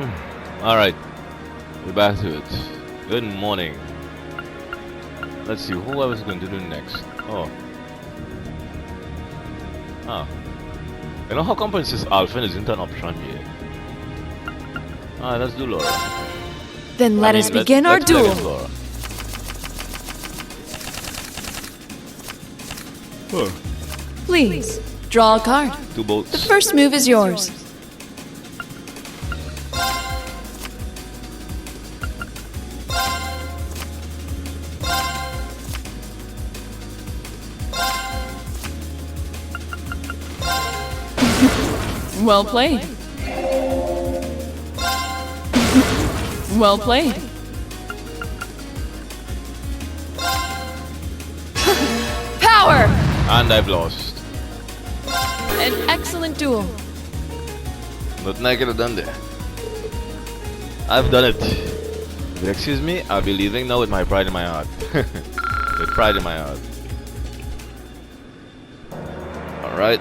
Alright, we're back to it. Good morning. Let's see, who I was going to do next. Oh. Ah. You know how come Princess Alphen isn't an option here? Ah, let's do Laura. Then let us begin our duel. Laura. Huh. Please, draw a card. Two bolts. The first move is yours. Well played. Well played. Power! And I've lost. An excellent duel. Nothing I could have done there. I've done it. If you excuse me, I'll be leaving now with my pride in my heart. With pride in my heart. Alright,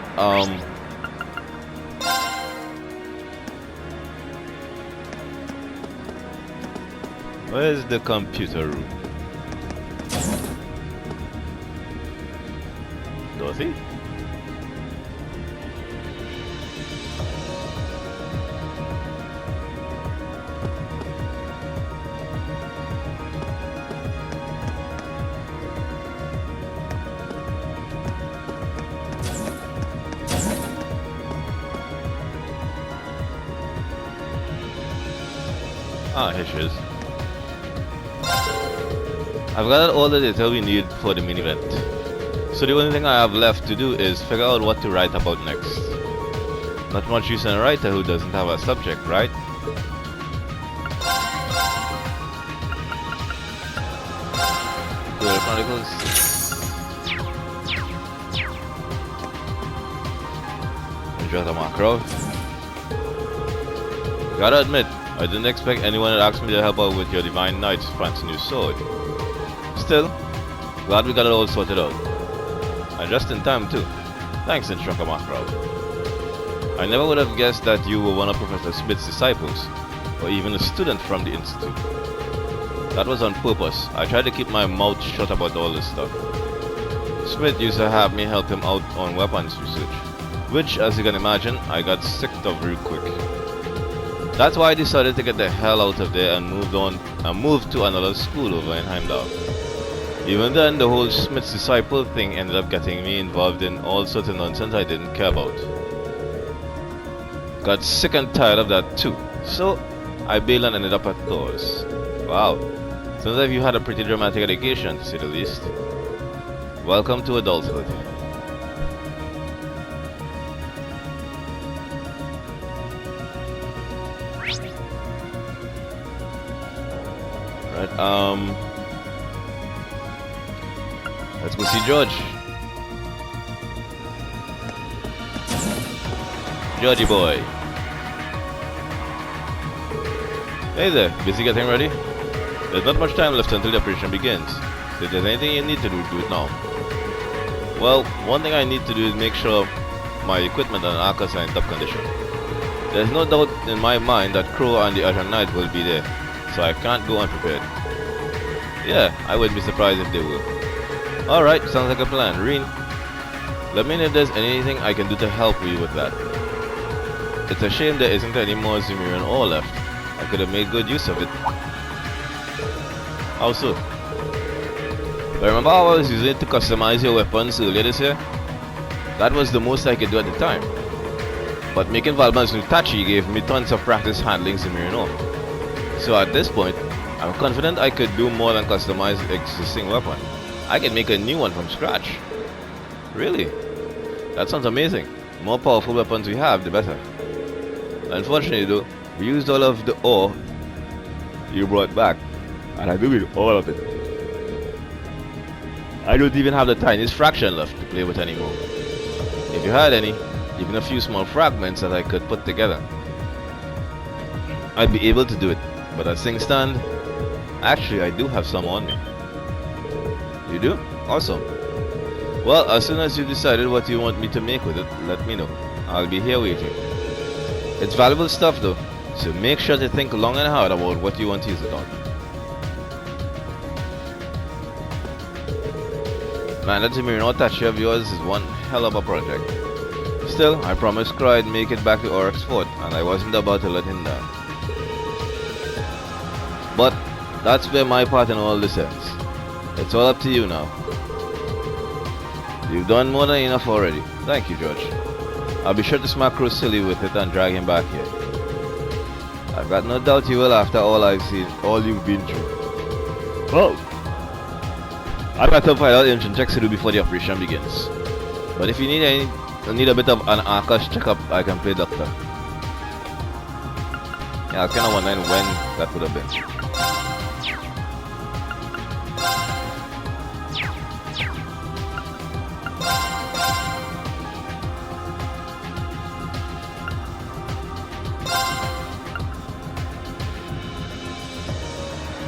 where's the computer room? Dorothy? Ah, here she is. I've got all the data we need for the mini event. So the only thing I have left to do is figure out what to write about next. Not much use in a writer who doesn't have a subject, right? Duel Chronicles. Enjoy the macro. Gotta admit, I didn't expect anyone to ask me to help out with your Divine Knight's fancy new sword. Still, glad we got it all sorted out. And just in time too. Thanks, Instructor Macro. I never would have guessed that you were one of Professor Smith's disciples, or even a student from the Institute. That was on purpose. I tried to keep my mouth shut about all this stuff. Smith used to have me help him out on weapons research, which, as you can imagine, I got sick of real quick. That's why I decided to get the hell out of there and moved to another school over in Heimdall. Even then, the whole Smith's disciple thing ended up getting me involved in all sorts of nonsense I didn't care about. Got sick and tired of that too, so I bailed and ended up at Thor's. Wow, sounds like you had a pretty dramatic education, to say the least. Welcome to adulthood. Right, let's go see George. Georgie boy. Hey there, busy getting ready? There's not much time left until the operation begins. So if there's anything you need to do it now. Well, one thing I need to do is make sure my equipment and arcus are in top condition. There's no doubt in my mind that Crow and the Azure Knight will be there, so I can't go unprepared. Yeah, I wouldn't be surprised if they will. Alright, sounds like a plan. Reen, let me know if there's anything I can do to help you with that. It's a shame there isn't any more Zemirian ore left. I could have made good use of it. How so? Remember how I was using it to customize your weapons earlier this year? That was the most I could do at the time. But making Valban's new Tachi gave me tons of practice handling Zemirian ore. So at this point, I'm confident I could do more than customize the existing weapon. I can make a new one from scratch. Really? That sounds amazing. The more powerful weapons we have, the better. Unfortunately though, we used all of the ore you brought back, and I do need all of it. I don't even have the tiniest fraction left to play with anymore. If you had any, even a few small fragments that I could put together, I'd be able to do it. But as things stand, actually I do have some on me. You do? Awesome. Well, as soon as you've decided what you want me to make with it, let me know. I'll be here waiting. It's valuable stuff though, So make sure to think long and hard about what you want to use it on. Man, that Mirror Tachi of yours is one hell of a project. Still, I promised Crow I'd make it back to Oryx Fort, and I wasn't about to let him down. But that's where my part in all this ends. It's all up to you now. You've done more than enough already. Thank you, George. I'll be sure to smack Crow silly with it and drag him back here. I've got no doubt you will after all I've seen, all you've been through. Oh! I've got to find out engine checks to do before the operation begins. But if you need a bit of an Akash checkup, I can play doctor. Yeah, I was kind of wondering when that would have been.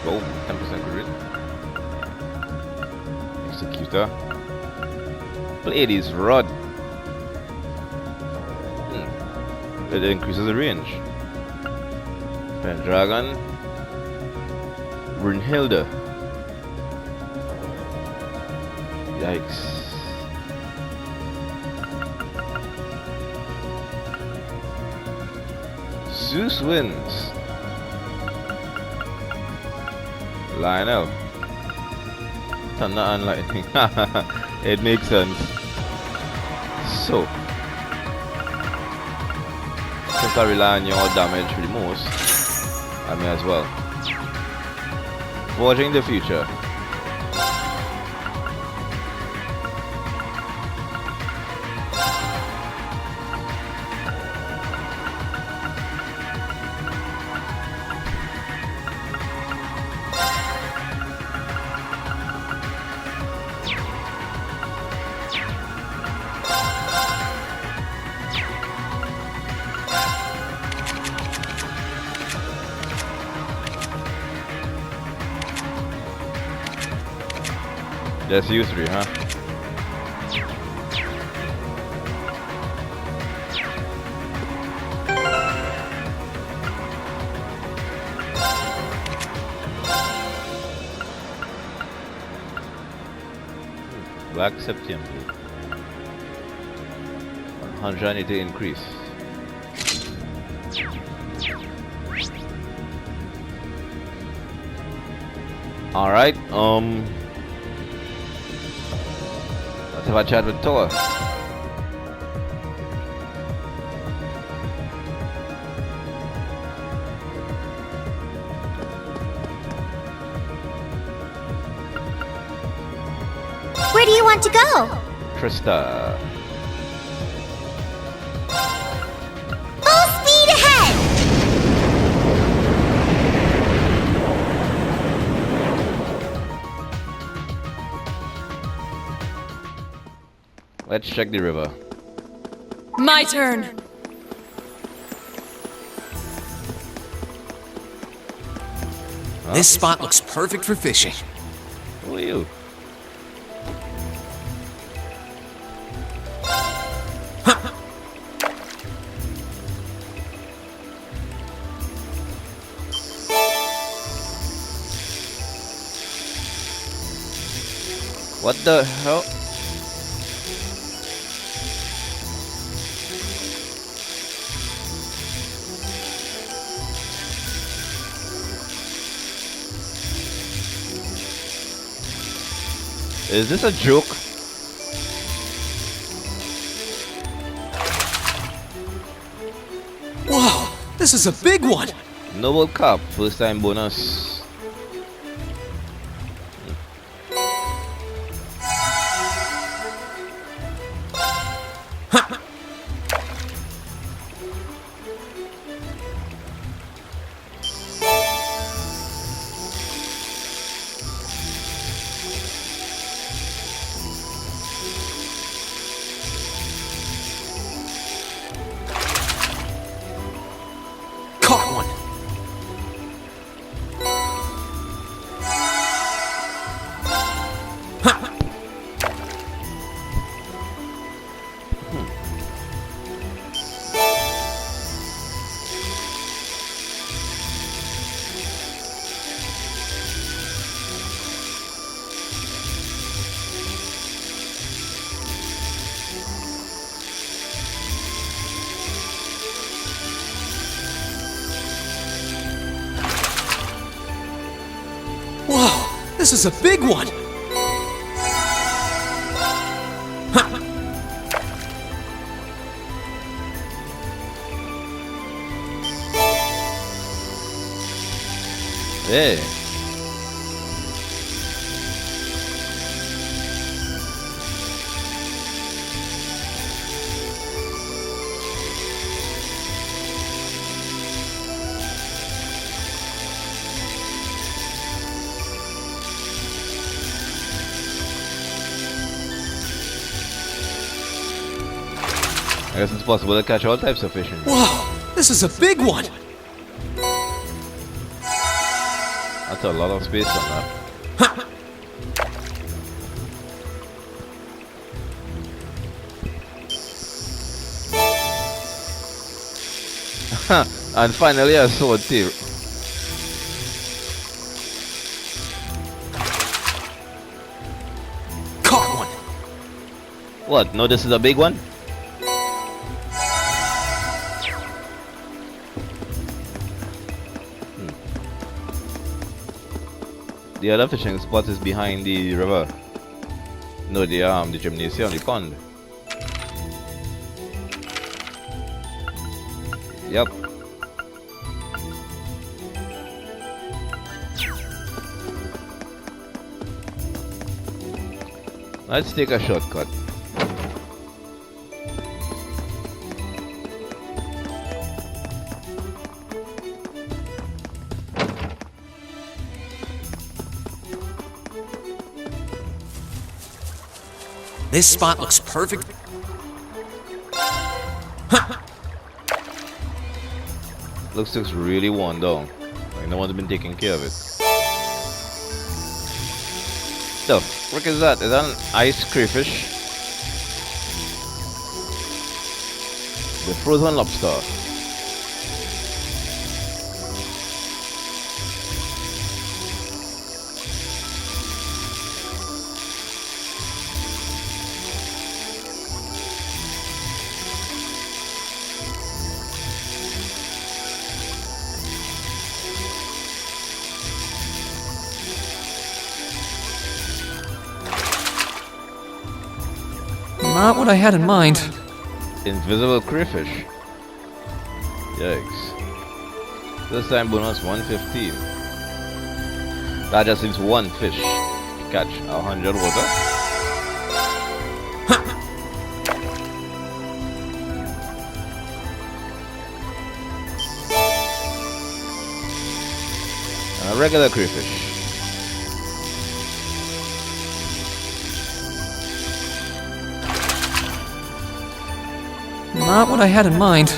Oh, 10% grid. Executor. Pleiades rod. It increases the range. Pendragon. Brunhilde. Yikes. Zeus wins. Lionel. Thunder and lightning. It makes sense. So, since I rely on your damage for the most, I may as well. Forging the future. Just you three, huh? Black Septium. 180 increase. Alright, let's have a chat with Toa. Where do you want to go? Trista. Full speed ahead! Let's check the river. My turn. This spot looks perfect for fishing. Who are you? What the hell? Is this a joke? Whoa, this is a big one. Noble Cup, first time bonus. Caught one. this is a big one! Hey. I guess it's possible to catch all types of fish in here. Whoa, this is a big one! That's a lot of space on that. And finally a sword too. Caught one! What? No, this is a big one? The other fishing spot is behind the river. No, the gymnasium, the pond. Yep. Let's take a shortcut. This spot looks perfect. Looks really worn down. Like no one's been taking care of it. So, what is that? Is that an ice crayfish? The frozen lobster. Not what I had in mind. Invisible crayfish. Yikes. This time bonus 115. That just leaves one fish to catch. 100 water. And a regular crayfish. Not what I had in mind.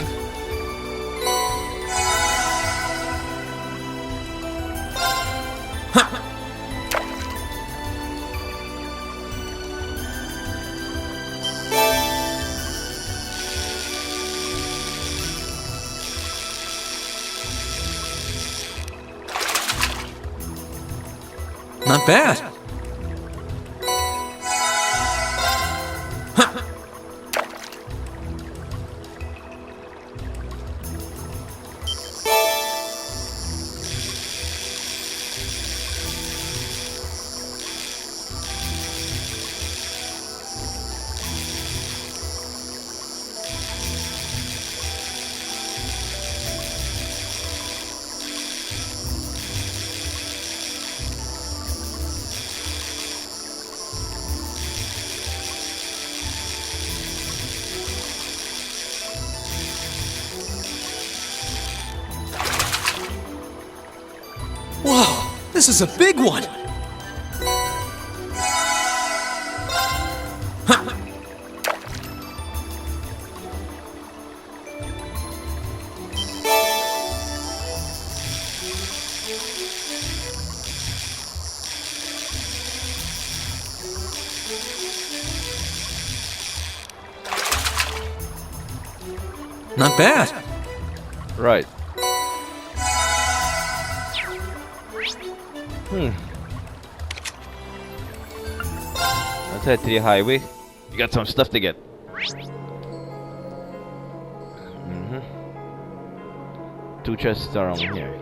Not bad. Whoa, this is a big one! Not bad. Right. Let's head to the highway. You got some stuff to get. Two chests around here.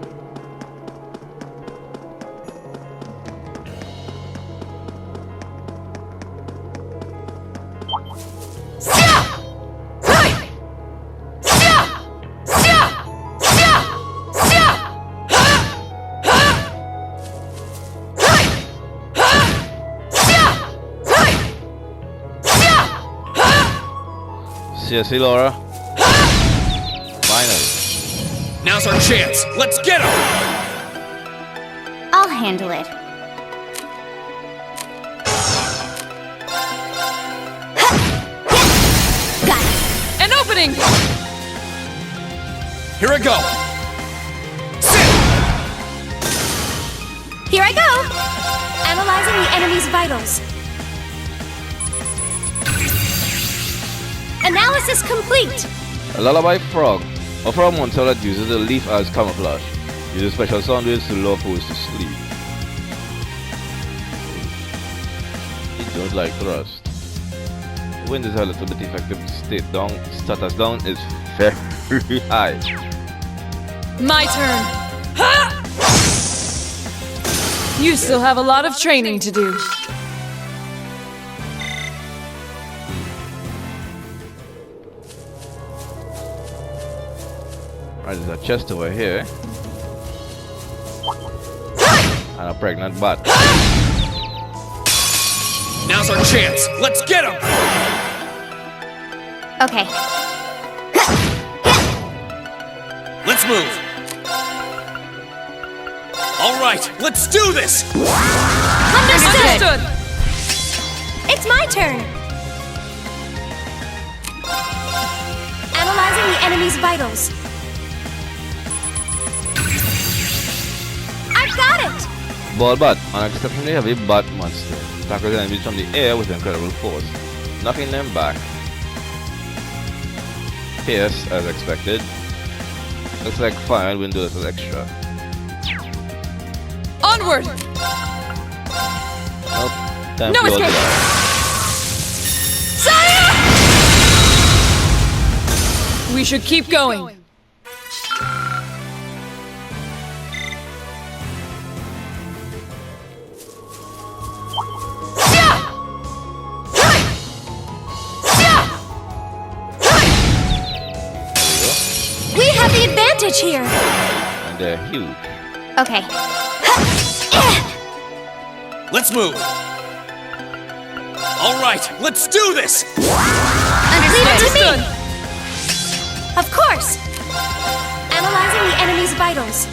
Seriously, Laura? Finally. Now's our chance. Let's get him! I'll handle it. Got it. An opening! Here I go. Sit! Here I go. Analyzing the enemy's vitals. Analysis complete. A lullaby frog. A frog monster that uses a leaf as camouflage. Uses special sound waves to lure foes to sleep. He don't like thrust. Wind is a little bit effective. Status down is very high. My turn. Ha! You still have a lot of training to do. Right, there's a chest over here. And a pregnant bat. Now's our chance. Let's get him! Okay. Let's move. All right, let's do this! Understood! It's my turn. Analyzing the enemy's vitals. I've got it! Ball bat, an exceptionally heavy bat monster. Tackles enemies from the air with incredible force, knocking them back. Pierce, as expected. Looks like fire and wind does extra. Onward! Nope. Time No for all escape! the Sire! We should keep going. We have the advantage here. And they're huge. Okay. Let's move. All right, let's do this! Leave it to me. Understood. Of course. Analyzing the enemy's vitals.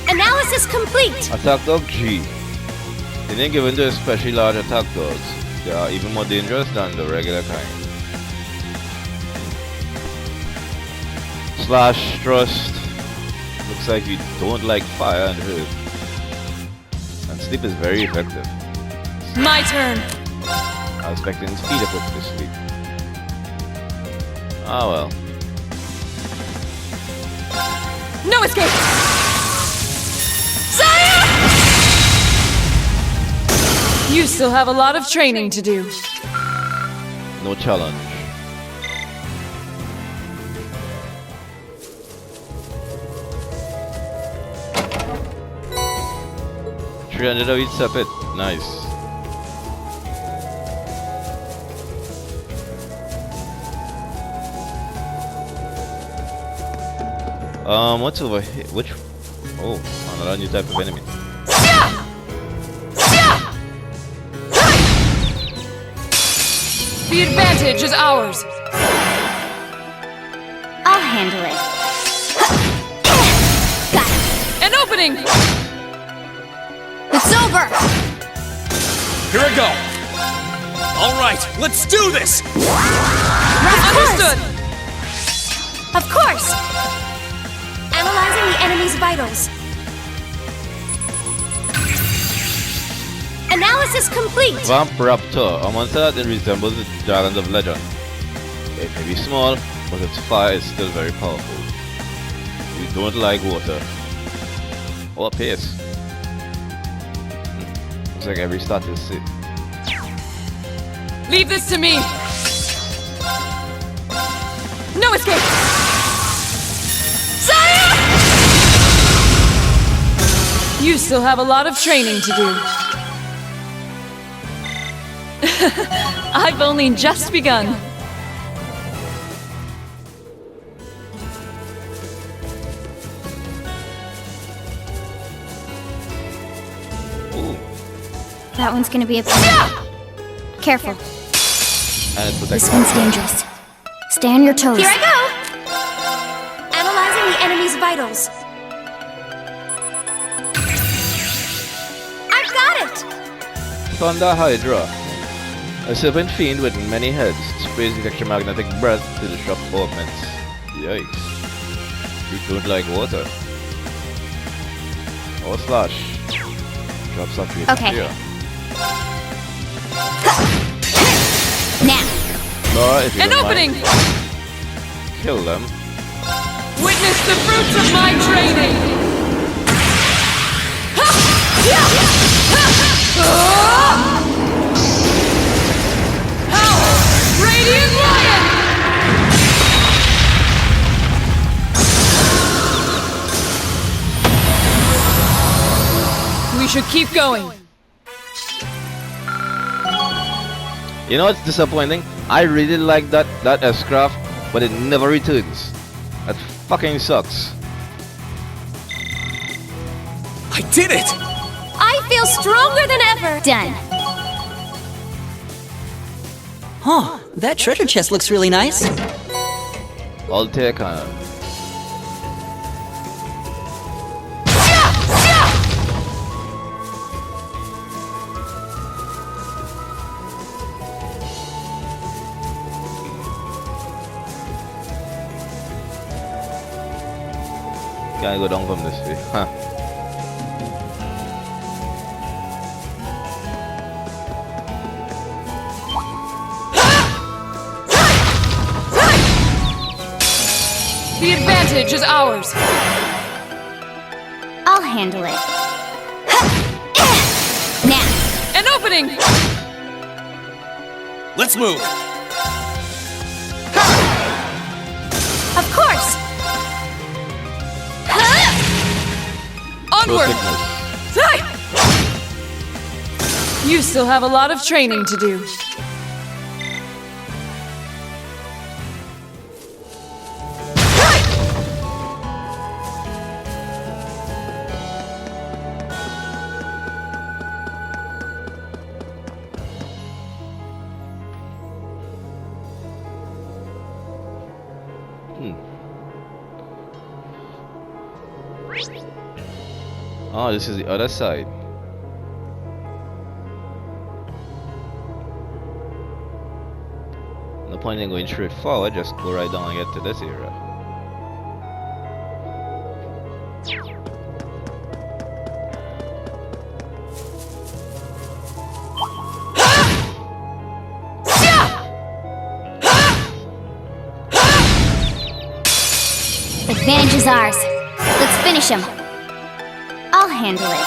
Analysis complete. Attack dog G. They didn't give into especially large attack dogs. They are even more dangerous than the regular kind. Slash thrust. Looks like you don't like fire and earth. And sleep is very effective. My turn. I was expecting speed up to sleep. Ah well. No escape! Sire! You still have a lot of training to do. No challenge. $300 of each separate. Nice. What's over here? Which? Oh, another new type of enemy. The advantage is ours. I'll handle it. Got it. An opening! It's over. Here I go. All right, let's do this! Understood! Of course. Analyzing the enemy's vitals. Analysis complete. Vamp Raptor, a monster that resembles the dragons of legend. It may be small, but its fire is still very powerful. You don't like water. Or pace. Looks like every stat is sick. Leave this to me. No escape! Sire! You still have a lot of training to do. I've only just begun. Ooh. That one's gonna be a pain. Careful. And it protects This one's dangerous. Stay on your toes. Here I go! Analyzing the enemy's vitals. I've got it! Thunder Hydra. A serpent fiend with many heads sprays electromagnetic breath to disrupt movements. Yikes. You don't like water. Or slash. Drops off your Okay. here. Now. Laura, if you An don't opening! mind, kill them. Witness the fruits of my training! Power! Radiant Lion! We should keep going. You know what's disappointing? I really like that S-craft, but it never returns. That fucking sucks. I did it! I feel stronger than ever! Done. Huh, that treasure chest looks really nice. I'll take on. Can't go down from this way. Huh. The advantage is ours. I'll handle it. Now. An opening! Let's move! Of course! No Onward! sickness. You still have a lot of training to do. Oh, this is the other side. No point in going straight forward, just go right down and get to this area. Advantage is ours. Let's finish him. I'll handle it.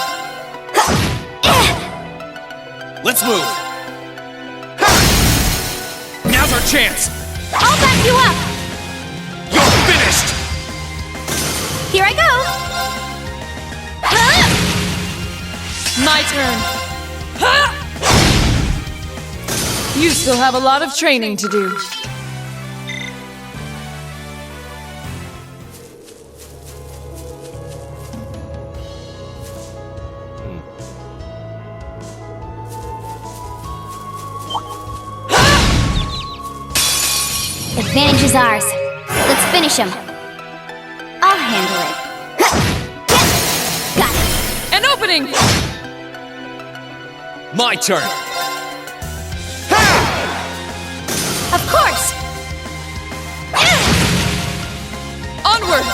Let's move! Now's our chance! I'll back you up! You're finished! Here I go! My turn. You still have a lot of training to do. Advantage is ours. Let's finish him. I'll handle it. Got it. An opening! My turn! Of course! Onward!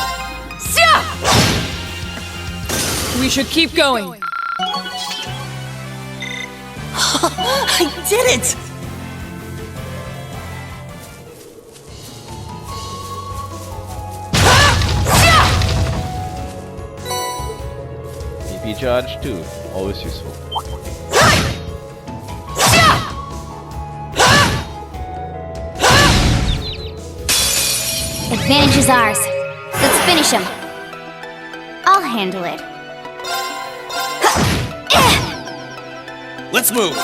We should keep going. I did it! EP charge too, always useful. Advantage is ours. Let's finish him. I'll handle it. Let's move!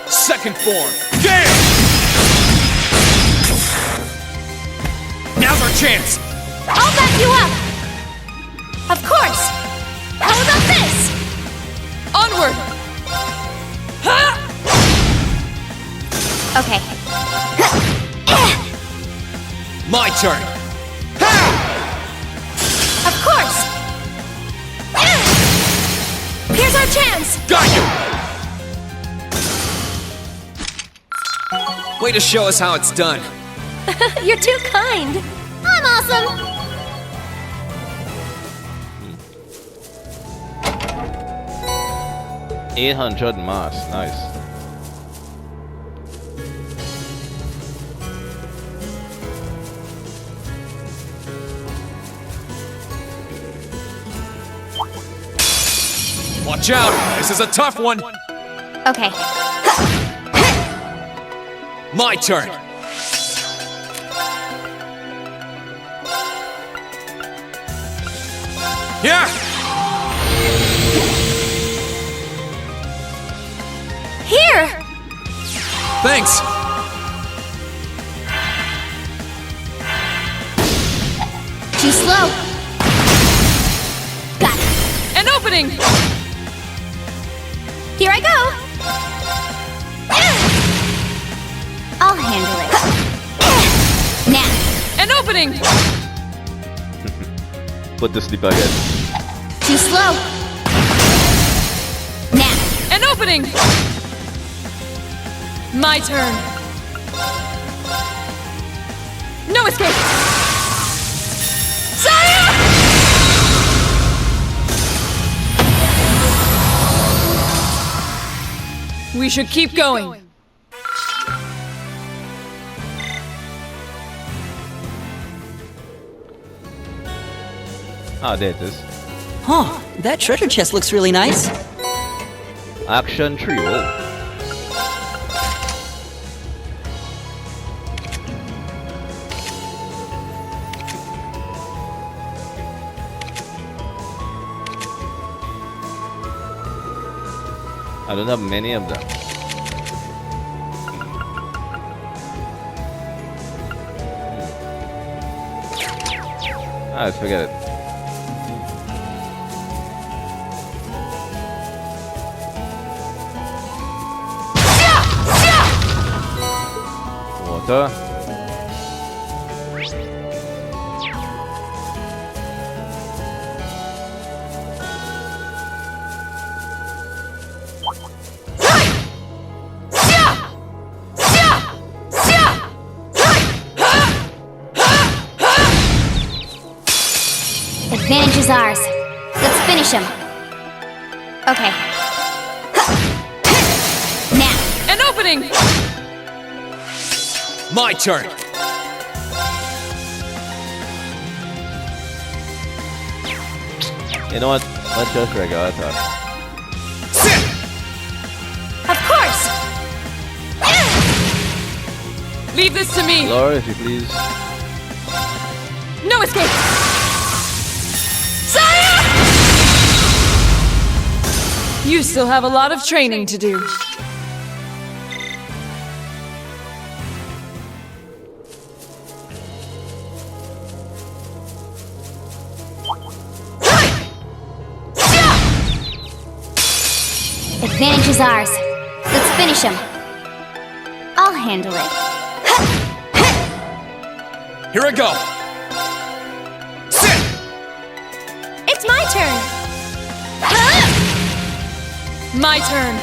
Second form! Damn! Now's our chance! I'll back you up! Of course! How about this? Onward! Okay. My turn. Of course! Here's our chance! Got you! Way to show us how it's done. You're too kind! I'm awesome! 800 mass, nice. Watch out! This is a tough one! Okay. My turn! Yeah! Here! Thanks! Too slow. Got it. An opening! Here I go. I'll handle it. Now. An opening! Put to sleep again. Too slow. Now. An opening! My turn. No escape! Saya! We should keep going. Ah, there it is. Huh, that treasure chest looks really nice. Action trio. I don't have many of them. Ah, forget it. Water. Advantage is ours. Let's finish him. Okay. Now. An opening! My turn! You know what? Let's just regular attack. Sit! Of course! Leave this to me! Laura, if you please. No escape! Saya! You still have a lot of training to do. Advantage is ours. Let's finish him. I'll handle it. Here I go! Sit! It's my turn! My turn.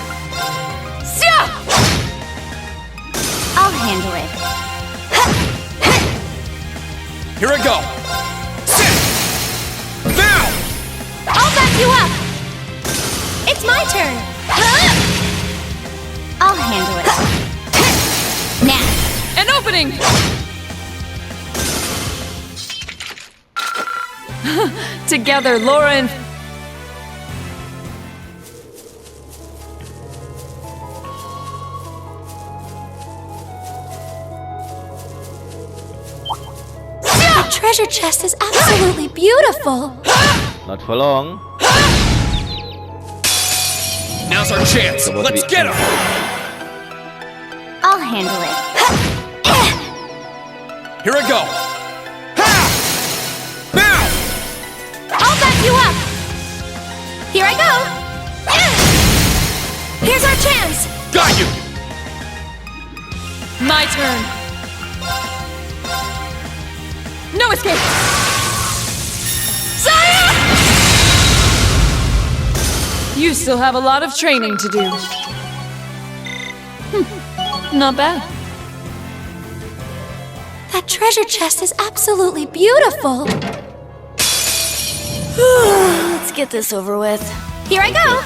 I'll handle it. Here I go! Sit! Now! I'll back you up! It's my turn! I'll handle it. Now. An opening! Together, Laura and... The treasure chest is absolutely beautiful! Not for long. Now's our chance! Let's get him! I'll handle it. Here I go! Ha! Now! I'll back you up! Here I go! Here's our chance! Got you! My turn. No escape. Sire! You still have a lot of training to do. Not bad. That treasure chest is absolutely beautiful. Let's get this over with. Here I go.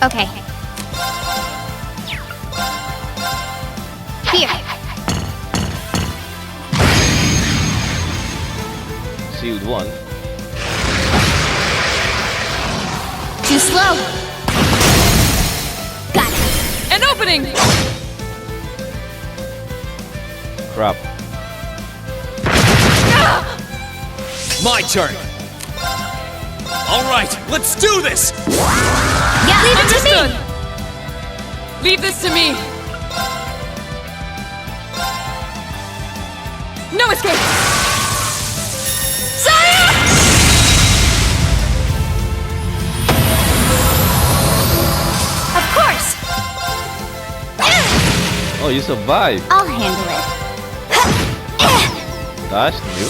Okay. Here. Sealed one. Too slow. Got it. An opening! Crap. My turn. All right, let's do this. Yeah, leave it to me. Understood. Leave this to me. No escape. Sire! Of course. Oh, you survived. I'll handle it. That's new.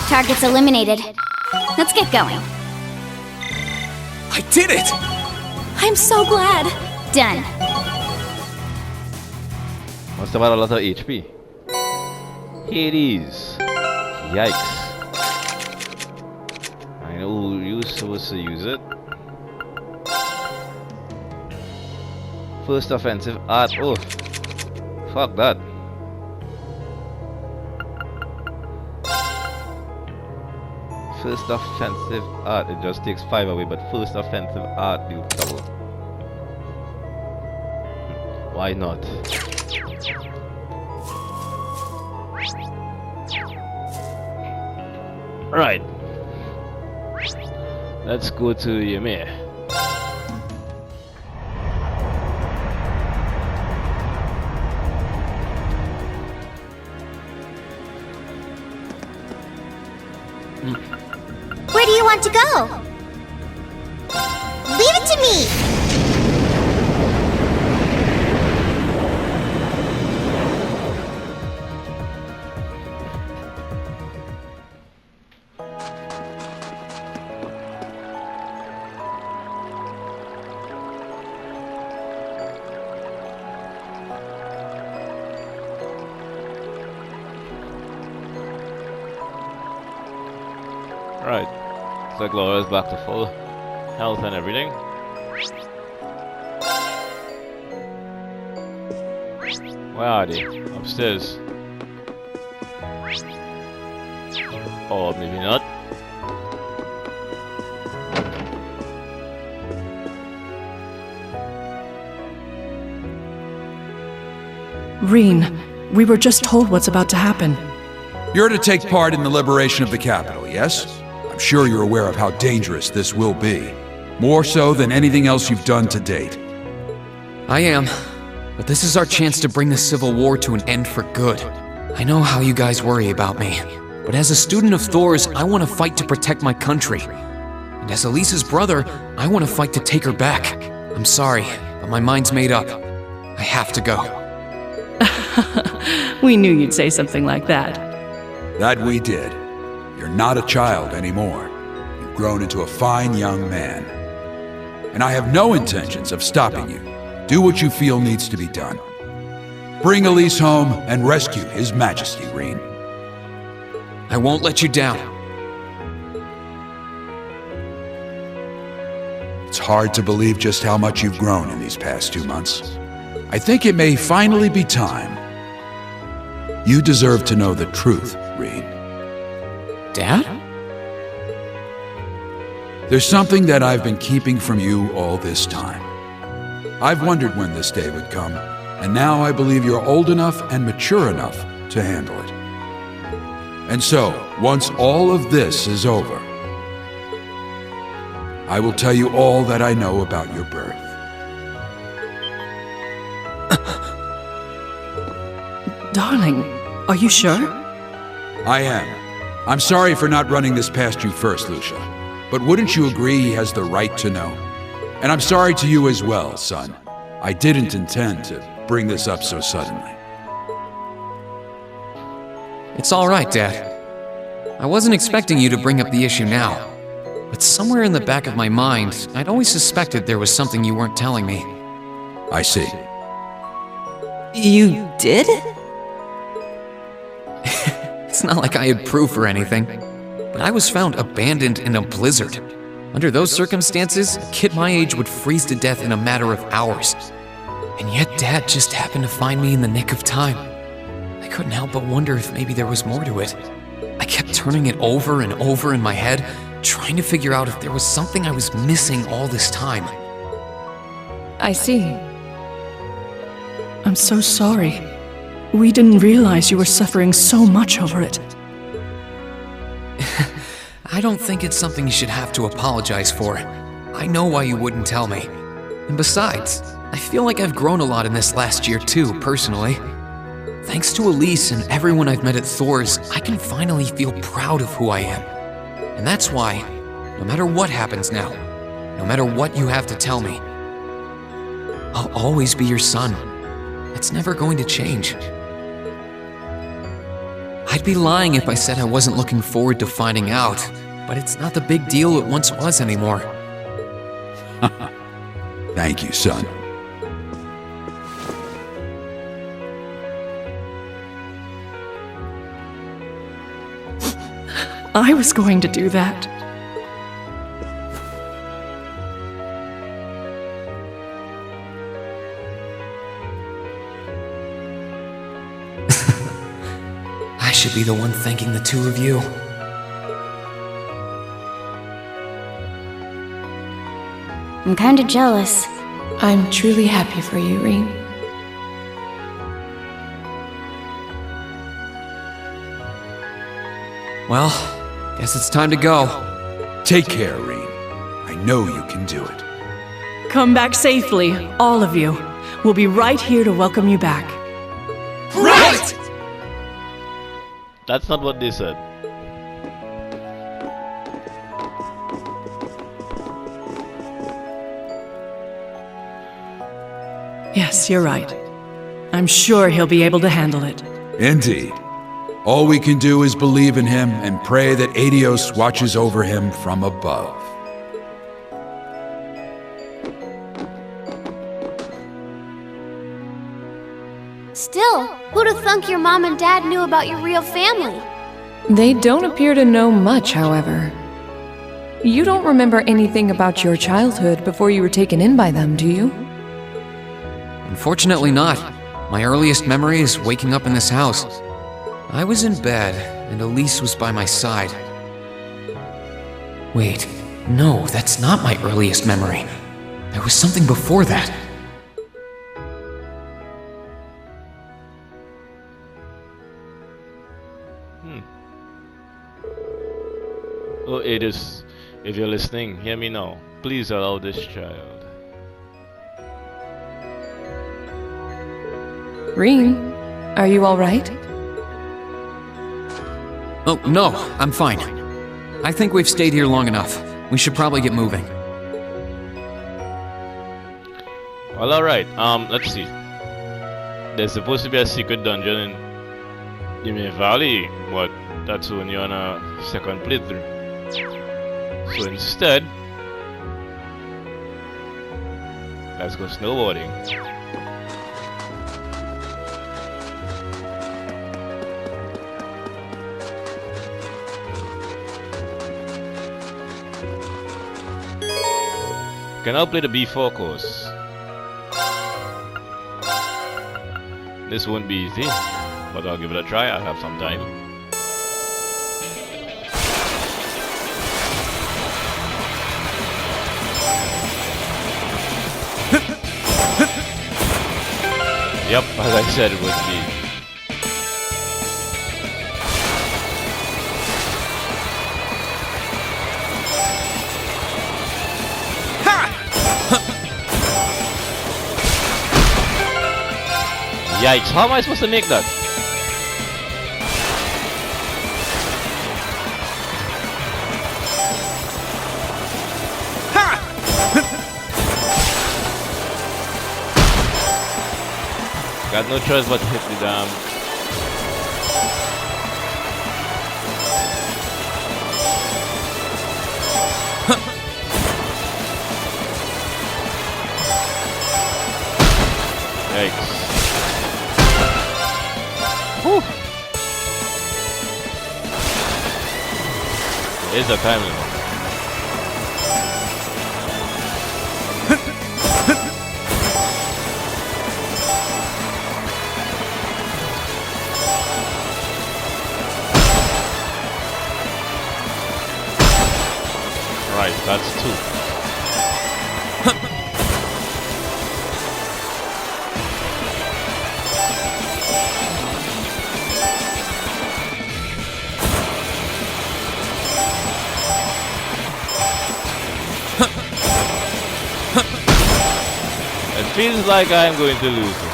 Target's eliminated. Let's get going. I did it. I'm so glad. Done. Must have had a lot of HP. Hades. Yikes. I know you're supposed to use it. First offensive art. Oh, fuck that. First offensive art. It just takes 5 away, but first offensive art deals double. Why not? Right. Let's go to Ymir. Where do you want to go? Leave it to me! Right. So Gloria's back to full health and everything. Where are they? Upstairs. Or maybe not. Reen, we were just told what's about to happen. You're to take part in the liberation of the capital, yes? I'm sure you're aware of how dangerous this will be. More so than anything else you've done to date. I am. But this is our chance to bring the Civil War to an end for good. I know how you guys worry about me. But as a student of Thor's, I want to fight to protect my country. And as Elisa's brother, I want to fight to take her back. I'm sorry, but my mind's made up. I have to go. We knew you'd say something like that. That we did. You're not a child anymore. You've grown into a fine young man. And I have no intentions of stopping you. Do what you feel needs to be done. Bring Elise home and rescue His Majesty, Reen. I won't let you down. It's hard to believe just how much you've grown in these past 2 months. I think it may finally be time. You deserve to know the truth, Reen. Dad? There's something that I've been keeping from you all this time. I've wondered when this day would come, and now I believe you're old enough and mature enough to handle it. And so, once all of this is over, I will tell you all that I know about your birth. Darling, are you sure? I am. I'm sorry for not running this past you first, Lucia. but wouldn't you agree he has the right to know? And I'm sorry to you as well, son. I didn't intend to bring this up so suddenly. It's all right, Dad. I wasn't expecting you to bring up the issue now, but somewhere in the back of my mind, I'd always suspected there was something you weren't telling me. I see. You did? It's not like I had proof or anything, but I was found abandoned in a blizzard. Under those circumstances, a kid my age would freeze to death in a matter of hours. And yet Dad just happened to find me in the nick of time. I couldn't help but wonder if maybe there was more to it. I kept turning it over and over in my head, trying to figure out if there was something I was missing all this time. I see. I'm so sorry. We didn't realize you were suffering so much over it. I don't think it's something you should have to apologize for. I know why you wouldn't tell me. And besides, I feel like I've grown a lot in this last year too, personally. Thanks to Elise and everyone I've met at Thor's, I can finally feel proud of who I am. And that's why, no matter what happens now, no matter what you have to tell me, I'll always be your son. That's never going to change. I'd be lying if I said I wasn't looking forward to finding out, but it's not the big deal it once was anymore. Thank you, son. I was going to do that. I should be the one thanking the two of you. I'm kinda jealous. I'm truly happy for you, Reen. Well, guess it's time to go. Take care, Reen. I know you can do it. Come back safely, all of you. We'll be right here to welcome you back. Right! That's not what they said. Yes, you're right. I'm sure he'll be able to handle it. Indeed. All we can do is believe in him and pray that Adios watches over him from above. Still, who'd have thunk your mom and dad knew about your real family? They don't appear to know much, however. You don't remember anything about your childhood before you were taken in by them, do you? Unfortunately not. My earliest memory is waking up in this house. I was in bed, and Elise was by my side. Wait, no, that's not my earliest memory. There was something before that. Oh, Adis, if you're listening, hear me now. Please allow this child. Reen, are you all right? Oh, no, I'm fine. I think we've stayed here long enough. We should probably get moving. Well, alright, let's see. There's supposed to be a secret dungeon in Yume Valley, but that's when you're on a second playthrough. So instead, let's go snowboarding. Can I play the B4 course? This won't be easy, but I'll give it a try. I have some time. Yep, as I said it would be. Yikes, how am I supposed to make that? Got no choice but to hit the damn. Yikes. Whew. There's a time limit. Right, that's 2. It feels like I'm going to lose this.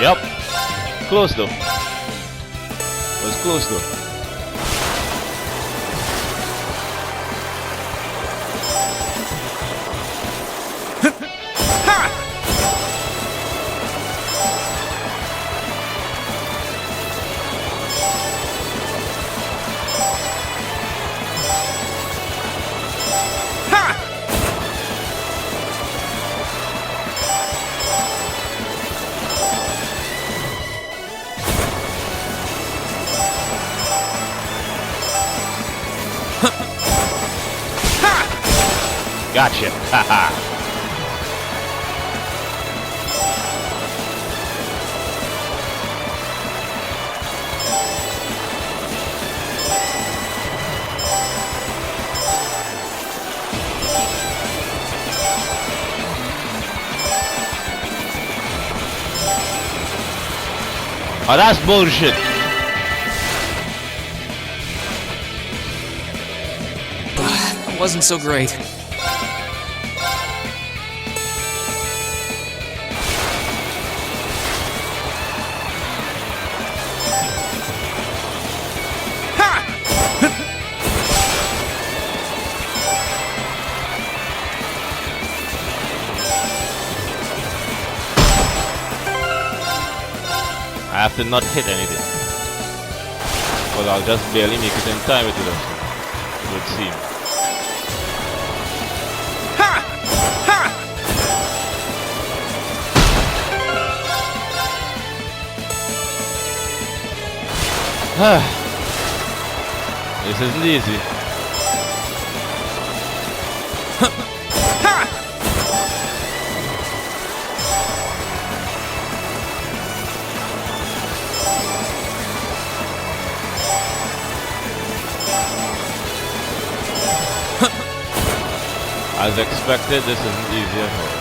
Yep. Close though. Was close though. Gotcha. Haha. Oh, that's bullshit. That wasn't so great. I have to not hit anything. But I'll just barely make it in time with it, it would seem. This isn't easy. As expected, this isn't easy at all.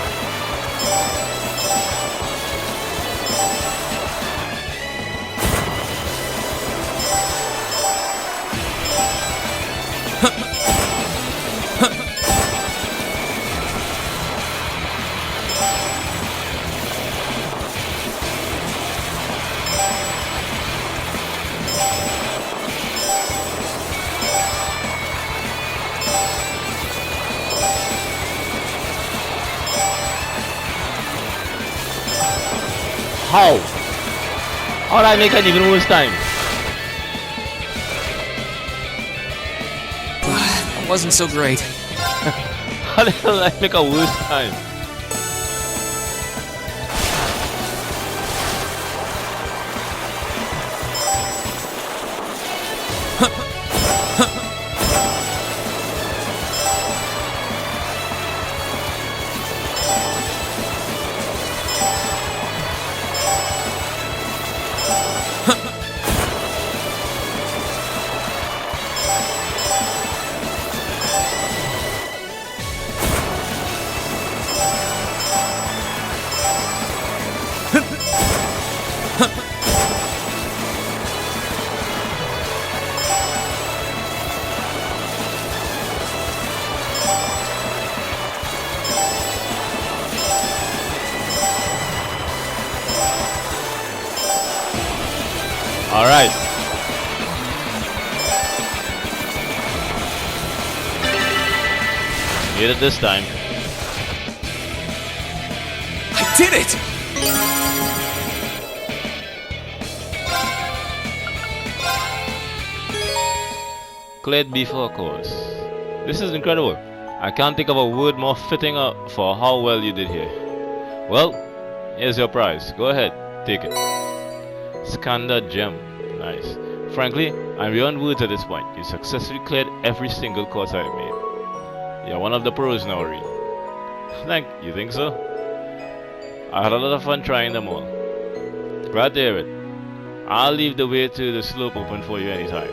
How? How did I make an even worse time? That wasn't so great. How the hell did I make a worse time? Alright. Made it this time. I did it! Cleared before course. This is incredible. I can't think of a word more fitting for how well you did here. Well, here's your prize. Go ahead, take it. Skanda Gem. Nice. Frankly, I'm beyond words at this point. You successfully cleared every single course I've made. You're one of the pros now, Reed. You think so? I had a lot of fun trying them all. Glad to hear it. I'll leave the way to the slope open for you anytime.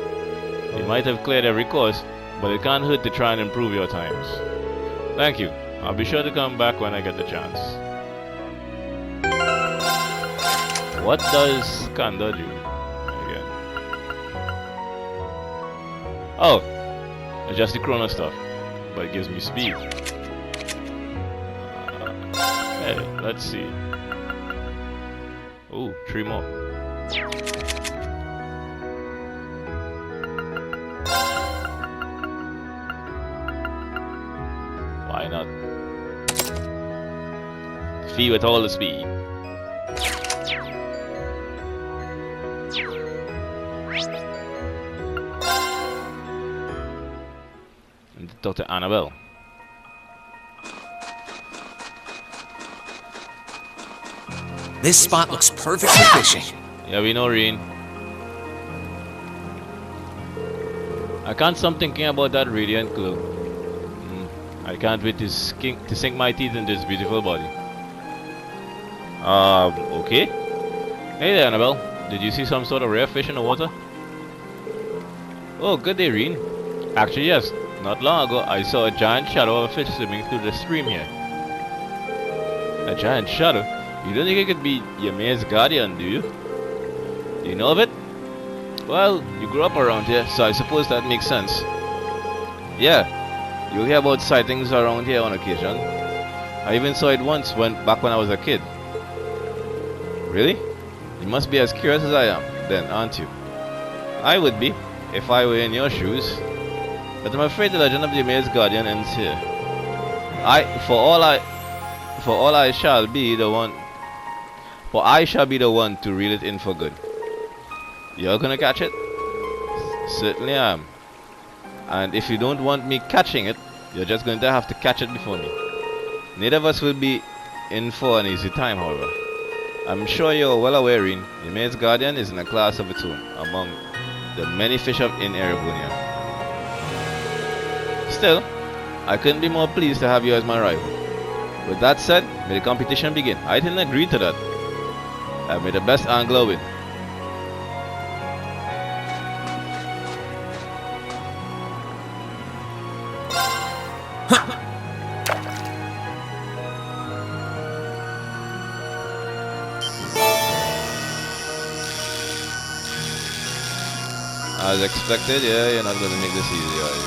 You might have cleared every course, but it can't hurt to try and improve your times. Thank you. I'll be sure to come back when I get the chance. What does Skanda do? Again. Oh, it's just the chrono stuff, but it gives me speed. Hey, let's see. Oh, 3 more. Why not? Fee with all the speed. And Dr. Annabelle. This spot looks perfect for fishing. Yeah, we know, Reen. I can't stop thinking about that radiant glow. I can't wait to sink my teeth into this beautiful body. Okay. Hey there, Annabelle. Did you see some sort of rare fish in the water? Oh, good day, Reen. Actually, yes. Not long ago, I saw a giant shadow of a fish swimming through the stream here. A giant shadow? You don't think it could be your mayor's guardian, do you? Do you know of it? Well, you grew up around here, so I suppose that makes sense. Yeah, you'll hear about sightings around here on occasion. I even saw it once back when I was a kid. Really? You must be as curious as I am, then, aren't you? I would be, if I were in your shoes. But I'm afraid the legend of the mayor's guardian ends here. For I shall be the one to reel it in for good. You're gonna catch it? Certainly I am. And if you don't want me catching it, you're just going to have to catch it before me. Neither of us will be in for an easy time, however. I'm sure you're well aware, Reen, the mayor's guardian is in a class of its own among the many fish in Erebonia. Still, I couldn't be more pleased to have you as my rival. With that said, may the competition begin. I didn't agree to that. I made the best angler win. As expected, yeah, you're not going to make this easy, are you?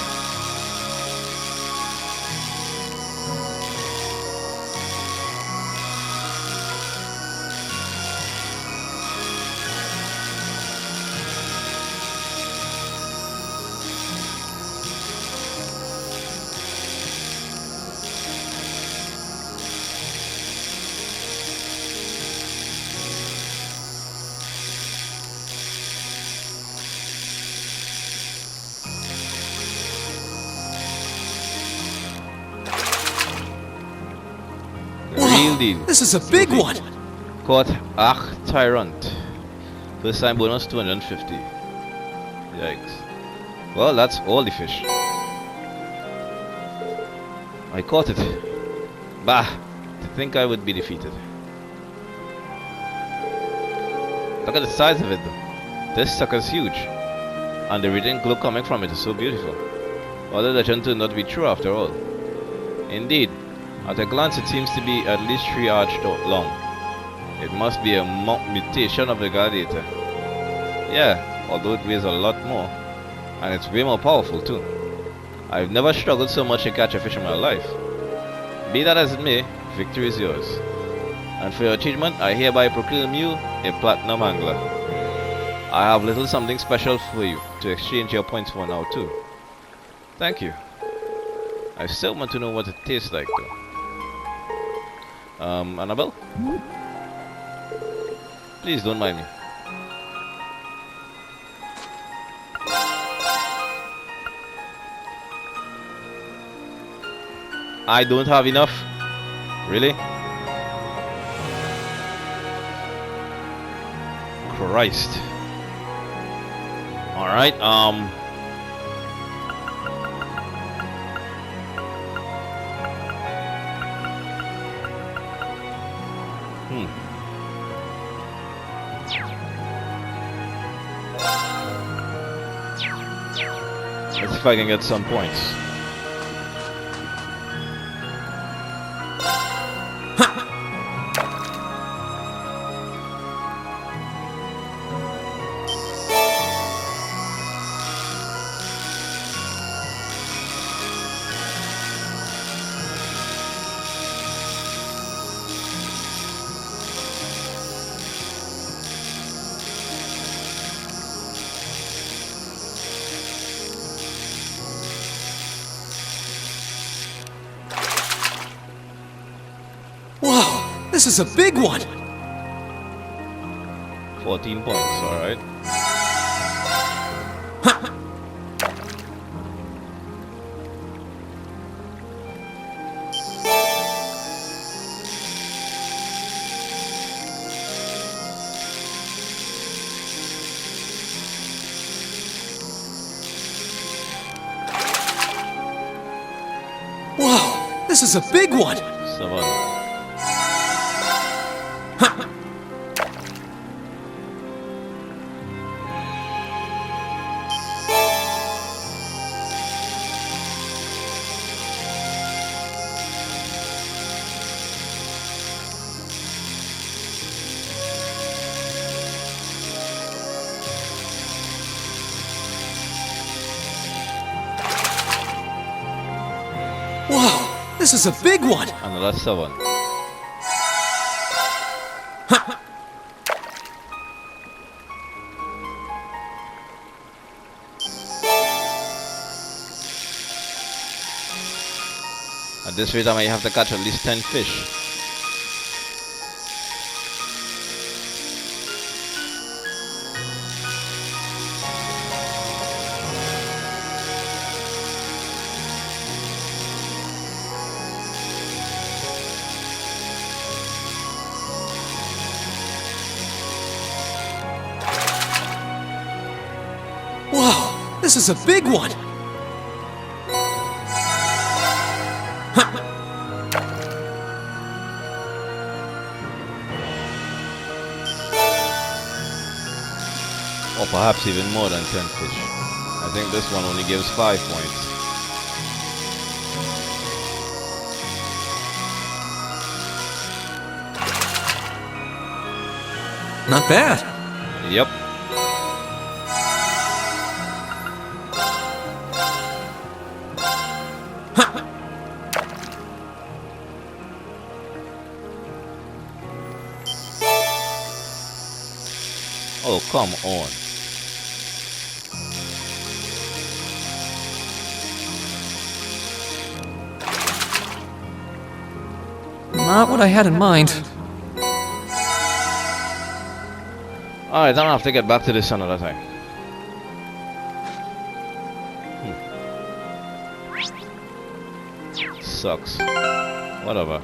This is a big one! Caught Tyrant. First time bonus 250. Yikes. Well, that's all the fish. I caught it. Bah! To think I would be defeated. Look at the size of it though. This sucker's huge. And the radiant glow coming from it is so beautiful. All the legend turned out to be true after all. Indeed. At a glance, it seems to be at least 3 arches long. It must be a mutation of the gladiator. Yeah, although it weighs a lot more. And it's way more powerful too. I've never struggled so much to catch a fish in my life. Be that as it may, victory is yours. And for your achievement, I hereby proclaim you a platinum angler. I have little something special for you to exchange your points for now too. Thank you. I still want to know what it tastes like though. Annabelle? Please don't mind me. I don't have enough. Really? Christ. Alright, let's see if I can get some points. Whoa, this is a big one! 14 points, alright. Whoa, this is a big one! 7. Whoa, this is a big one! Another 7. At this rate I might have to catch at least 10 fish. Whoa, this is a big one! Or perhaps even more than 10 fish. I think this one only gives 5 points. Not bad. Yep. Oh, come on. Not what I had in mind. Alright, then I'll have to get back to this another time. Sucks. Whatever.